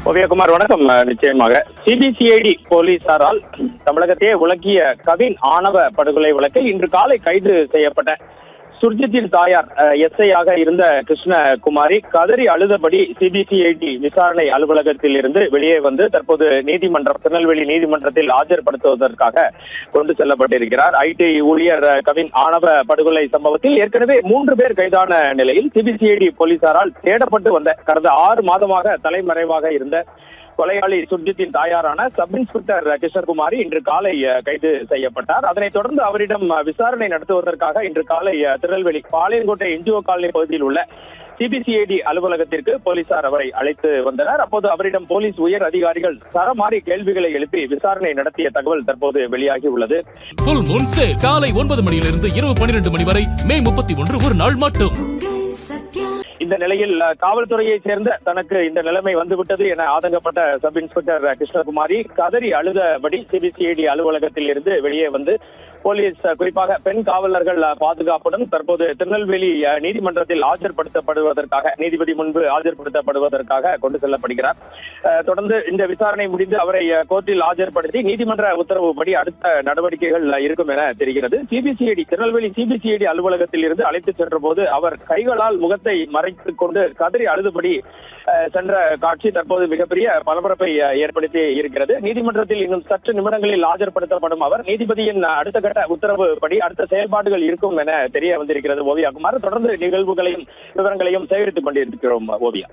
ஓவியகுமார் வணக்கம். நிச்சயமாக சிபிசிஐடி போலீசாரால் தமிழகத்தையே உலக்கிய கவின் ஆணவ படுகொலை வழக்கில் இன்று காலை கைது செய்யப்பட்ட சுர்ஜித்தின் தாயார் எஸ்ஐயாக இருந்த கிருஷ்ணகுமாரி கதறி அழுதபடி சிபிசிஐடி விசாரணை அலுவலகத்தில் இருந்து வெளியே வந்து தற்போது திருநெல்வேலி நீதிமன்றத்தில் ஆஜர்படுத்துவதற்காக கொண்டு செல்லப்பட்டிருக்கிறார். ஐடி ஊழியர் கவின் ஆணவ படுகொலை சம்பவத்தில் ஏற்கனவே 3 பேர் கைதான நிலையில் சிபிசிஐடி போலீசாரால் தேடப்பட்டு வந்த கடந்த 6 மாதமாக தலைமறைவாக இருந்த கொலையாளி சுர்ஜித்தின் தாயாரான சப் இன்ஸ்பெக்டர் கிருஷ்ணகுமாரி இன்று காலை கைது செய்யப்பட்டார். அதனைத் தொடர்ந்து அவரிடம் விசாரணை நடத்துவதற்காக இன்று காலை திருநெல்வேலி பாளையங்கோட்டை என்ஜிஓ காலனி பகுதியில் உள்ள சிபிசிஐடி அலுவலகத்திற்கு போலீசார் அவரை அழைத்து வந்தனர். அப்போது அவரிடம் போலீஸ் உயர் அதிகாரிகள் சரமாரி கேள்விகளை எழுப்பி விசாரணை நடத்திய தகவல் தற்போது வெளியாகி உள்ளது. காலை 9 மணியிலிருந்து இரவு 12 மணி வரை மே 31 ஒரு நாள் மட்டும். இந்த நிலையில் காவல்துறையை சேர்ந்த தனக்கு இந்த நிலைமை வந்துவிட்டது என ஆதங்கப்பட்ட சப் இன்ஸ்பெக்டர் கிருஷ்ணகுமாரி கதறி அழுதபடி சிபிசிஐடி அலுவலகத்தில் இருந்து வெளியே வந்து போலீஸ் குறிப்பாக பெண் காவலர்கள் பாதுகாப்புடன் தற்போது திருநெல்வேலி நீதிமன்றத்தில் ஆஜர்படுத்தப்படுவதற்காக நீதிபதி முன்பு ஆஜர்படுத்தப்படுவதற்காக கொண்டு செல்லப்படுகிறார். தொடர்ந்து இந்த விசாரணை முடிந்து அவரை கோர்ட்டில் ஆஜர்படுத்தி நீதிமன்ற உத்தரவுப்படி அடுத்த நடவடிக்கைகள் இருக்கும் என தெரிகிறது. திருநெல்வேலி சிபிசிஐடி அலுவலகத்தில் இருந்து அழைத்து சென்ற போது அவர் கைகளால் முகத்தை மறைத்துக் கொண்டு கதறி அழுதுபடி சென்ற காட்சி தற்போது மிகப்பெரிய பரபரப்பை ஏற்படுத்தி இருக்கிறது. நீதிமன்றத்தில் இன்னும் சற்று நிமிடங்களில் ஆஜர்படுத்தப்படும் அவர் நீதிபதியின் அடுத்த கட்ட உத்தரவுப்படி அடுத்த செயல்பாடுகள் இருக்கும் என தெரிய வந்திருக்கிறது. ஓவியா குமார், தொடர்ந்து நிகழ்வுகளையும் விவரங்களையும் சேகரித்துக் கொண்டிருக்கிறோம். ஓவியா.